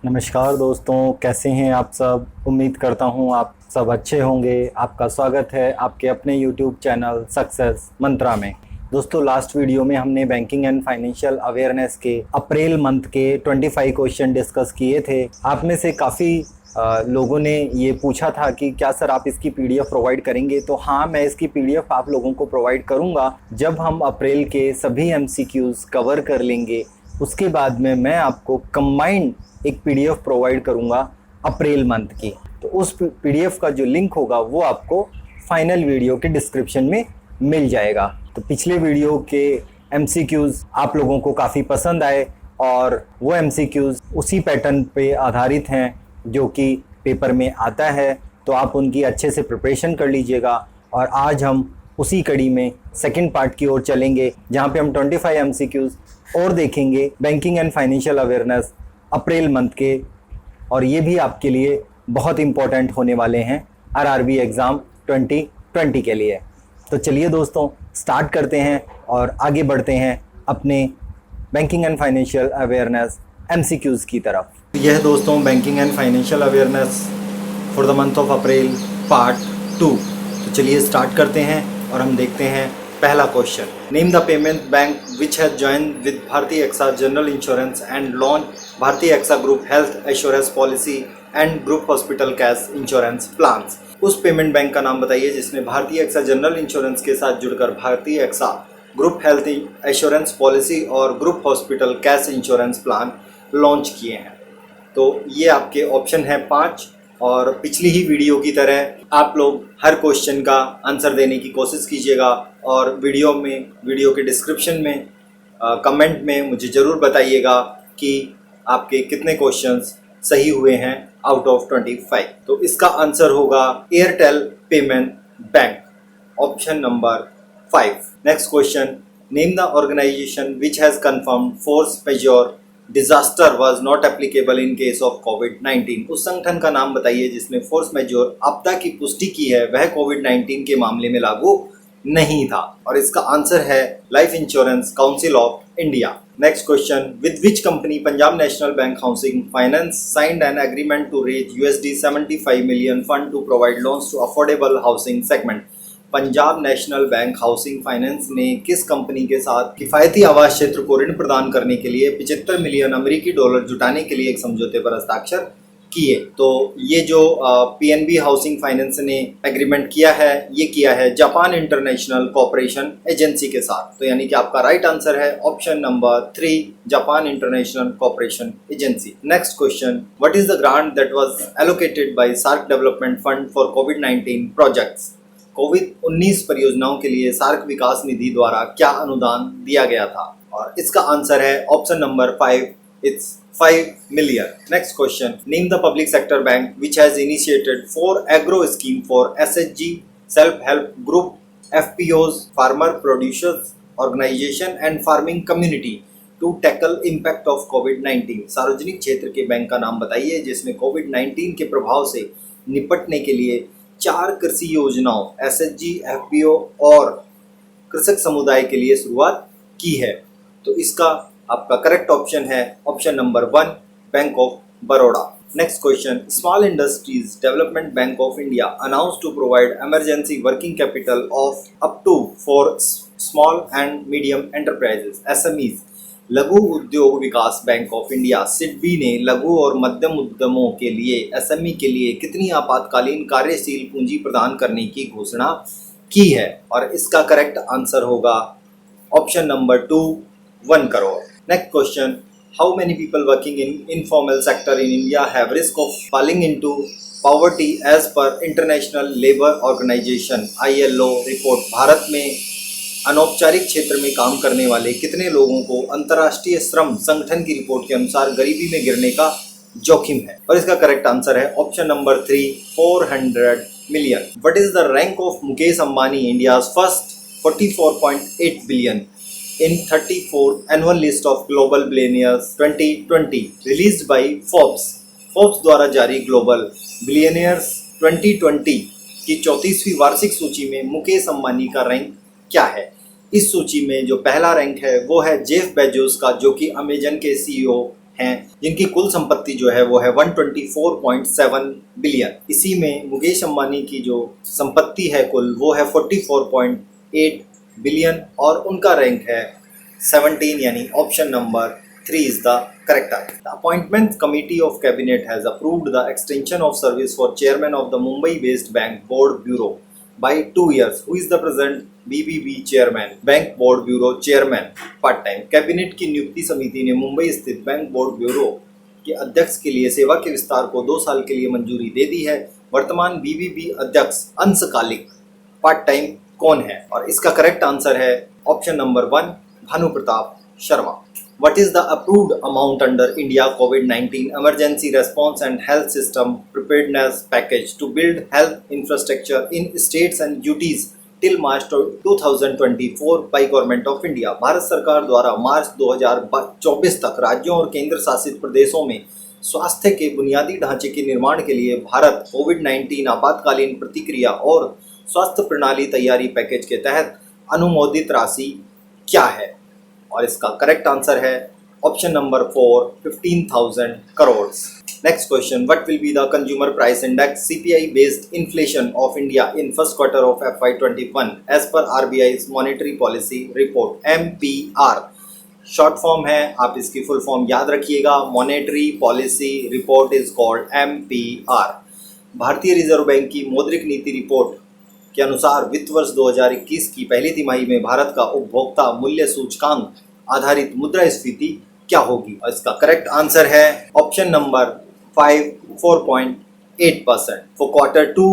नमस्कार दोस्तों, कैसे हैं आप सब। उम्मीद करता हूं आप सब अच्छे होंगे। आपका स्वागत है आपके अपने YouTube चैनल सक्सेस मंत्रा में। दोस्तों, लास्ट वीडियो में हमने बैंकिंग एंड फाइनेंशियल अवेयरनेस के अप्रैल मंथ के 25 क्वेश्चन डिस्कस किए थे। आप में से काफ़ी लोगों ने ये पूछा था कि क्या सर आप इसकी PDF प्रोवाइड करेंगे। तो हाँ, मैं इसकी PDF आप लोगों को प्रोवाइड करूँगा जब हम अप्रैल के सभी MCQs कवर कर लेंगे। उसके बाद में मैं आपको कंबाइंड एक PDF प्रोवाइड करूंगा अप्रैल मंथ की। तो उस PDF का जो लिंक होगा वो आपको फाइनल वीडियो के डिस्क्रिप्शन में मिल जाएगा। तो पिछले वीडियो के MCQs आप लोगों को काफ़ी पसंद आए और वो MCQs उसी पैटर्न पे आधारित हैं जो कि पेपर में आता है। तो आप उनकी अच्छे से प्रिपरेशन कर लीजिएगा। और आज हम उसी कड़ी में सेकंड पार्ट की ओर चलेंगे जहाँ पे हम 25 MCQs और देखेंगे banking and financial awareness April month के। और ये भी आपके लिए बहुत इम्पोर्टेंट होने वाले हैं RRB एग्ज़ाम 2020 के लिए। तो चलिए दोस्तों, स्टार्ट करते हैं और आगे बढ़ते हैं अपने banking and financial awareness MCQs की तरफ। यह दोस्तों banking and financial awareness for the month of April part 2। तो चलिए स्टार्ट करते हैं और हम देखते हैं पहला question. Name the payment bank which has join with Bharti AXA general insurance and launch Bharti AXA group health assurance policy and group hospital cash insurance plans. उस पेमेंट बैंक का नाम बताइए जिसने भारतीय एक्सा जनरल इंश्योरेंस के साथ जुड़कर Bharti AXA group health assurance policy और group hospital cash insurance plan launch किए हैं। तो ये आपके ऑप्शन है 5। और पिछली ही वीडियो की तरह आप लोग हर क्वेश्चन का आंसर देने की कोशिश कीजिएगा और वीडियो के डिस्क्रिप्शन में कमेंट में मुझे ज़रूर बताइएगा कि आपके कितने क्वेश्चंस सही हुए हैं आउट ऑफ 25। तो इसका आंसर होगा Airtel payment bank, option number 5। Next question. Name the organisation which has confirmed force majeure disaster was not applicable in case of कोविड-19। उस संगठन का नाम बताइए जिसने फोर्स मेजॉर आपदा की पुष्टि की है, वह कोविड-19 के मामले में लागू नहीं था। और इसका आंसर है Life Insurance Council of India. Next question. With which company Punjab National Bank Housing Finance signed an agreement to raise $75 million fund to provide loans to affordable housing segment. Punjab National Bank Housing Finance ने किस company के साथ किफ़ायती आवास क्षेत्र को ऋण प्रदान करने के लिए $75 मिलियन अमेरिकी डॉलर जुटाने के लिए एक समझौते पर हस्ताक्षर किए। तो ये जो PNB हाउसिंग फाइनेंस ने एग्रीमेंट किया है, ये किया है जापान इंटरनेशनल कोऑपरेशन एजेंसी के साथ। तो यानी कि आपका राइट आंसर है option number 3, Japan international cooperation agency. Next question. What is the grant that was allocated by SAARC development fund for covid projects. कोविड-19 परियोजनाओं के लिए सार्क विकास निधि द्वारा क्या अनुदान दिया गया था। और इसका आंसर है option number 5, it's 5 million. Next question. Name the public sector bank which has initiated 4 agro scheme for SHG self help group FPOs farmer producers organisation and farming community to tackle impact of कोविड-19। सार्वजनिक क्षेत्र के bank का नाम बताइए जिसने कोविड-19 के प्रभाव से निपटने के लिए 4 कृषि योजनाओं SHG, FPO और कृषक समुदाय के लिए शुरुआत की है। तो इसका आपका करेक्ट ऑप्शन है option number 1, Bank of Baroda. Next question. Small Industries Development Bank of India announce to provide emergency working capital of up to for small and medium enterprises SMEs। लघु उद्योग विकास बैंक ऑफ इंडिया SIDBI ने लघु और मध्यम उद्यमों के लिए SME के लिए कितनी आपातकालीन कार्यशील पूंजी प्रदान करने की घोषणा की है। और इसका करेक्ट आंसर होगा option number 2, 1 crore. Next question. How many people working in informal sector in India have risk of falling into poverty as per International Labour Organisation ILO report. Bharat में अनौपचारिक क्षेत्र में काम करने वाले कितने लोगों को अंतर्राष्ट्रीय श्रम संगठन की रिपोर्ट के अनुसार गरीबी में गिरने का जोखिम है। और इसका करेक्ट आंसर है option number 3, 400 million. What is the rank of Mukesh Ambani India's first 44.8 billion in 34th annual list of global billionaires 2020 released by Forbes द्वारा जारी ग्लोबल बिलियनियर्स 2020 की 34वीं वार्षिक सूची में मुकेश अंबानी का रैंक क्या है। इस सूची में जो पहला रैंक है वो है जेफ बेजोस का, जो कि अमेजन के CEO हैं, जिनकी कुल संपत्ति जो है वो है 124.7 बिलियन। इसी में मुकेश अंबानी की जो संपत्ति है कुल वो है 44.8 बिलियन और उनका रैंक है 17, यानी option number 3 is the correct answer. The Appointments Committee of Cabinet has approved the extension of service for chairman of the Mumbai-based Bank Board Bureau by 2 years. Who is the present BBB chairman? Bank Board Bureau chairman part time. Cabinet की नियुक्ति समिति ने मुंबई स्थित bank board bureau के अध्यक्ष के लिए सेवा के विस्तार को 2 साल के लिए मंजूरी दे दी है। वर्तमान बीबीबी अध्यक्ष अंशकालिक पार्ट टाइम कौन है? और इसका करेक्ट आंसर है option number 1 Bhanu Pratap Sharma. What is the approved amount under India COVID-19 Emergency Response and Health System Preparedness Package to build health infrastructure in states and UTs till March 2024 by Government of India? Bharat सरकार द्वारा मार्च 2024 तक राज्यों और केंद्र शासित प्रदेशों में स्वास्थ्य के बुनियादी ढांचे के निर्माण के लिए भारत कोविड-19 आपातकालीन प्रतिक्रिया और स्वास्थ्य प्रणाली तैयारी पैकेज के तहत अनुमोदित राशि क्या है? और इसका करेक्ट आंसर है option number 4 15,000 crore. Next question, what will be the consumer price index CPI based inflation of India in first quarter of FY21 as per RBI's monetary policy report MPR। Short form है, आप इसकी full form याद रखिएगा, monetary policy report is called MPR। भारतीय reserve Bank की मौद्रिक नीति report के अनुसार वित्त वर्ष 2021 की पहली तिमाही में भारत का उपभोक्ता मूल्य सूचकांक आधारित मुद्रास्फीति क्या होगी? और इसका करेक्ट आंसर है option number 5 4.8%। For quarter 2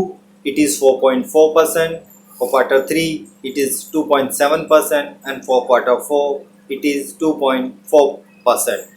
it is 4.4%, for quarter 3 it is 2.7% and for quarter 4 it is 2.4%।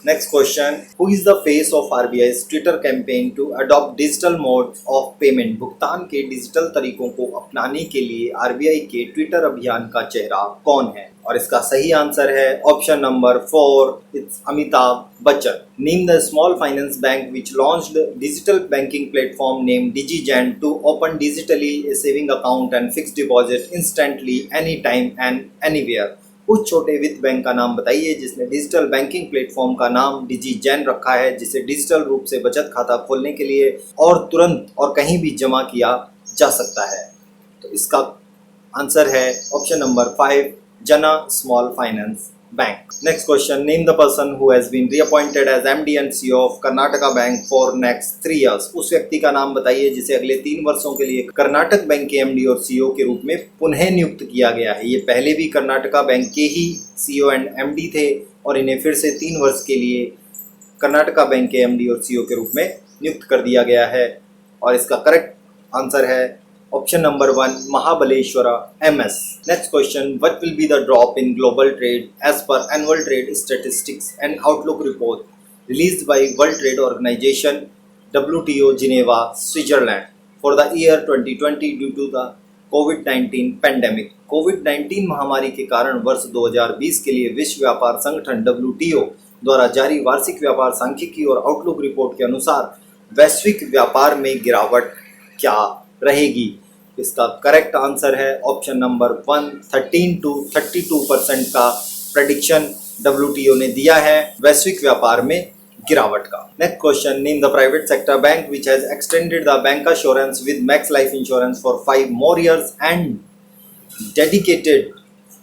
Next question, who is the face of RBI's Twitter campaign to adopt digital modes of payment? भुगतान के digital तरीकों को अपनाने के लिए RBI के Twitter अभियान का चेहरा कौन है? और इसका सही आंसर है option number 4, it's Amitabh Bachchan. Name the small finance bank which launched digital banking platform named DigiGen to open digitally a saving account and fixed deposit instantly anytime and anywhere। उस छोटे वित्त बैंक का नाम बताइए जिसने डिजिटल बैंकिंग प्लेटफॉर्म का नाम डिजीजैन रखा है, जिसे डिजिटल रूप से बचत खाता खोलने के लिए और तुरंत और कहीं भी जमा किया जा सकता है। तो इसका आंसर है option number 5 Jana small finance bank. Next question, name the person who has been reappointed as MD and CEO of Karnataka bank for next 3 years. उस व्यक्ति का नाम बताइए जिसे अगले 3 वर्षों के लिए कर्नाटक बैंक के MD और CEO के रूप में पुनः नियुक्त किया गया है। ये पहले भी कर्नाटका बैंक के ही CEO एंड MD थे और इन्हें फिर से 3 वर्ष के लिए कर्नाटका बैंक के MD और CEO के रूप में नियुक्त कर दिया गया है। और इसका करेक्ट आंसर है option number 1 महाबलेश्वरा MS। Next question, what will be the drop in global trade as per annual trade statistics and outlook report released by world trade organisation WTO Geneva Switzerland for the year 2020 due to the covid pandemic. कोविड-19 महामारी के कारण वर्ष 2020 के लिए विश्व व्यापार संगठन WTO द्वारा जारी वार्षिक व्यापार सांख्यिकी और आउटलुक रिपोर्ट के अनुसार वैश्विक व्यापार में गिरावट क्या रहेगी? इसका करेक्ट आंसर है ऑप्शन नंबर 1 13 to 32% का प्रेडिक्शन WTO ने दिया है वैश्विक व्यापार में गिरावट का। Next question, name the private sector bank which has extended the bank assurance with Max life insurance for 5 more years and dedicated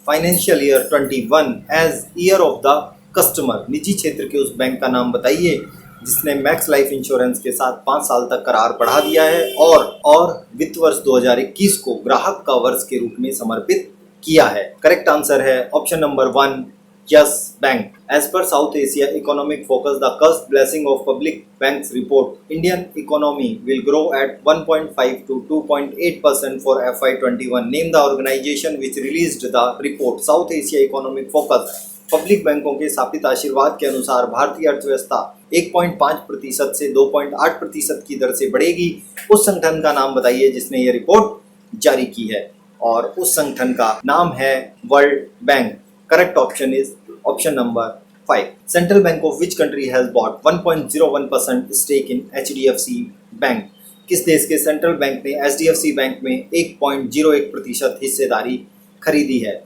financial year 21 as year of the customer. निजी क्षेत्र के उस बैंक का नाम बताइए जिसने मैक्स लाइफ इंश्योरेंस के साथ 5 साल तक करार बढ़ा दिया है और वित्त वर्ष 2021 को ग्राहक का वर्ष के रूप में समर्पित किया है। करेक्ट आंसर है option number 1 Yes bank. As per South Asia economic focus the cursed blessing of public banks report Indian economy will grow at 1.5 to 2.8% for FY21। Name the organisation which released the report South Asia economic focus. Public बैंकों के स्थापित आशीर्वाद के अनुसार भारतीय अर्थव्यवस्था 1.5% से 2.8% की दर से बढ़ेगी। उस संगठन का नाम बताइए जिसने ये रिपोर्ट जारी की है और उस संगठन का नाम है world bank. Correct option is option number 5। Central bank of which country has bought 1.01% stake in HDFC bank. किस देश के सेंट्रल बैंक ने HDFC बैंक में 1.01% हिस्सेदारी खरीदी है?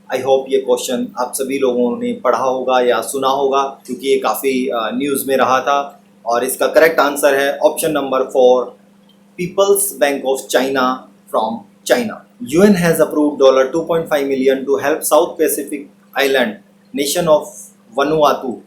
आई होप ये क्वेश्चन आप सभी लोगों ने पढ़ा होगा या सुना होगा, क्योंकि ये काफ़ी न्यूज़ में रहा था। और इसका करेक्ट आंसर है option number 4, people's bank of China from China. UN has approved $2.5 million to help South Pacific island nation of Vanuatu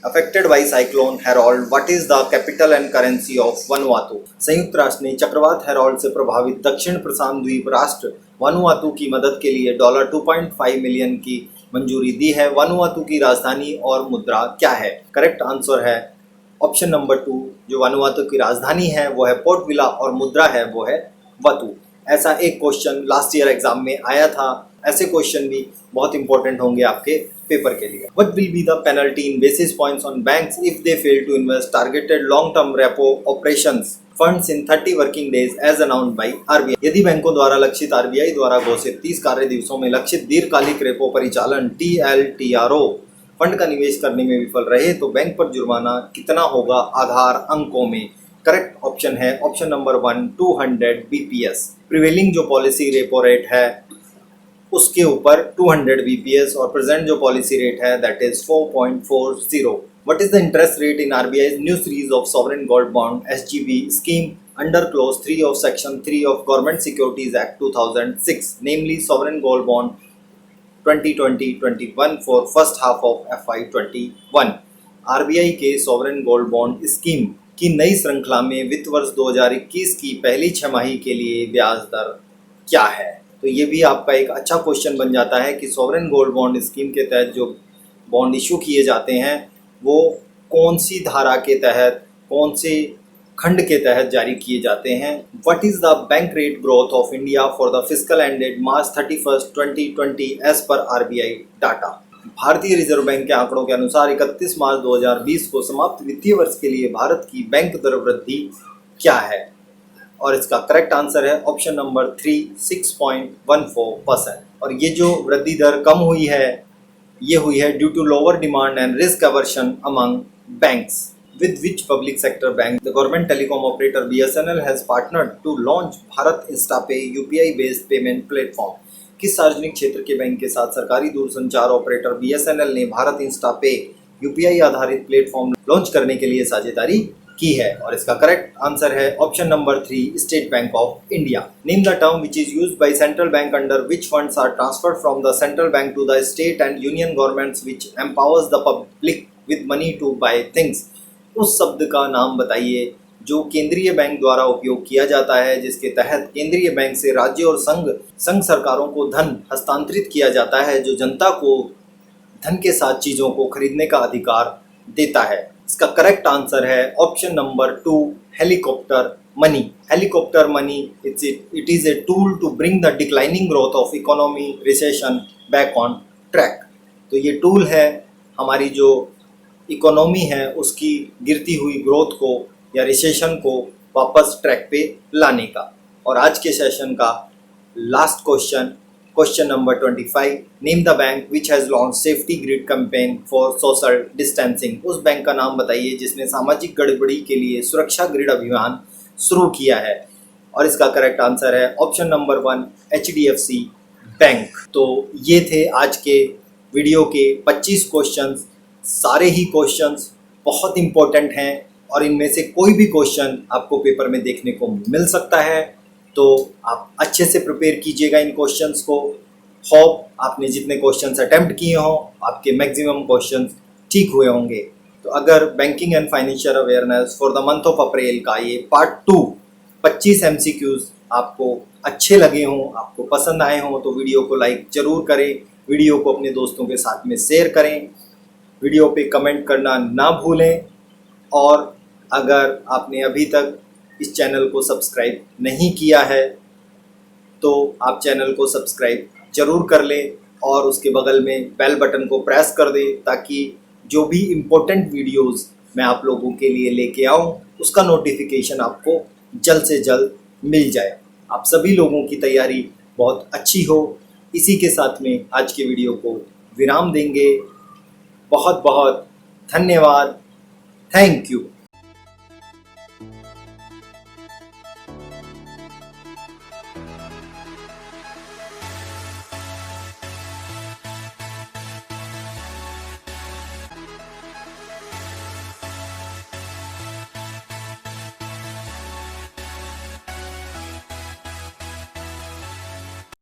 affected by cyclone Harold. What is the capital and currency of Vanuatu? संयुक्त राष्ट्र ने चक्रवात Harold से प्रभावित दक्षिण प्रशांत द्वीप राष्ट्र Vanuatu की मदद के लिए $2.5 मिलियन की मंजूरी दी है। वनुआतू की राजधानी और मुद्रा क्या है? करेक्ट आंसर है ऑप्शन नंबर 2, जो वनुआतू की राजधानी है वो है पोर्ट विला और मुद्रा है वो है वतू। ऐसा एक क्वेश्चन लास्ट ईयर एग्जाम में आया था। ऐसे क्वेश्चन भी बहुत इंपॉर्टेंट होंगे आपके पेपर के लिए। What will be the penalty in basis points on banks if they fail to invest targeted long term repo operations funds in 30 working days as announced by RBI? यदि बैंकों द्वारा लक्षित RBI द्वारा घोषित 30 कार्य दिवसों में लक्षित दीर्घकालिक रेपो परिचालन TLTRO फंड का निवेश करने में विफल रहे तो बैंक पर जुर्माना कितना होगा आधार अंकों में? करेक्ट ऑप्शन है ऑप्शन नंबर 1, 200 BPS। प्रिवेलिंग जो पॉलिसी रेपो रेट है उसके ऊपर 200 BPS और प्रेजेंट जो पॉलिसी रेट है that is 4.40। What is the interest rate in RBI's new series of sovereign gold bond SGB scheme under close 3 of section 3 of government securities act 2006, namely sovereign gold bond 2020-21 for first half of FY21। RBI के sovereign gold bond scheme की नई श्रृंखला में वित्त वर्ष 2021 की पहली छमाही के लिए ब्याज दर क्या है? तो ये भी आपका एक अच्छा क्वेश्चन बन जाता है कि सॉवरेन गोल्ड बॉन्ड स्कीम के तहत जो बॉन्ड इशू किए जाते हैं वो कौन सी धारा के तहत, कौन से खंड के तहत जारी किए जाते हैं। What is the bank rate growth of India for the fiscal ended March 31, 2020 as per RBI data? भारतीय रिजर्व बैंक के आंकड़ों के अनुसार 31 मार्च 2020 को समाप्त वित्तीय वर्ष के लिए भारत की बैंक दर वृद्धि क्या है? और इसका करेक्ट आंसर है ऑप्शन नंबर 3, 6.14%। और ये जो वृद्धि दर कम हुई है ये हुई है due to lower demand and risk aversion among banks. With which public sector bank the government telecom operator BSNL has partnered to launch Bharat InstaPay UPI based payment platform? किस सार्वजनिक क्षेत्र के बैंक के साथ सरकारी दूरसंचार ऑपरेटर BSNL ने Bharat InstaPay UPI आधारित प्लेटफॉर्म लॉन्च करने के लिए साझेदारी की है? और इसका करेक्ट आंसर है option number 3, State bank of India. Name the term which is used by central bank under which funds are transferred from the central bank to the state and union governments which empowers the public with money to buy things. उस शब्द का नाम बताइए जो केंद्रीय bank द्वारा उपयोग किया जाता है, जिसके तहत केंद्रीय बैंक से राज्य और संघ सरकारों को धन हस्तांतरित किया जाता है, जो जनता को धन के साथ चीज़ों को खरीदने का अधिकार देता है। इसका करेक्ट आंसर है option number 2, helicopter money. Helicopter money it is a tool to bring the declining growth of economy recession back on track. तो ये टूल है हमारी जो इकोनॉमी है उसकी गिरती हुई ग्रोथ को या रिसेशन को वापस ट्रैक पे लाने का। और आज के सेशन का last question number 25, name the bank which has launch safety grid campaign for social distancing. उस बैंक का नाम बताइए जिसने सामाजिक गड़बड़ी के लिए सुरक्षा ग्रिड अभियान शुरू किया है? और इसका करेक्ट आंसर है ऑप्शन नंबर 1, HDFC बैंक। तो ये थे आज के वीडियो के 25 क्वेश्चंस। सारे ही क्वेश्चंस बहुत इंपॉर्टेंट हैं और इनमें से कोई भी क्वेश्चन आपको पेपर में देखने को मिल सकता है, तो आप अच्छे से प्रिपेयर कीजिएगा इन क्वेश्चंस को। होप आपने जितने क्वेश्चंस अटेम्प्ट किए हों आपके मैक्सिमम क्वेश्चंस ठीक हुए होंगे। तो अगर banking and financial awareness for the month of April का ये पार्ट 2 25 MCQs आपको अच्छे लगे हों, आपको पसंद आए हों, तो वीडियो को लाइक ज़रूर करें, वीडियो को अपने दोस्तों के साथ में शेयर करें, वीडियो पे कमेंट करना ना भूलें। और अगर आपने अभी तक इस चैनल को सब्सक्राइब नहीं किया है तो आप चैनल को सब्सक्राइब जरूर कर लें और उसके बगल में बेल बटन को प्रेस कर दें ताकि जो भी इम्पोर्टेंट वीडियोस मैं आप लोगों के लिए लेके आऊँ उसका नोटिफिकेशन आपको जल्द से जल्द मिल जाए। आप सभी लोगों की तैयारी बहुत अच्छी हो। इसी के साथ में आज के वीडियो को विराम देंगे। बहुत बहुत धन्यवाद। Thank you.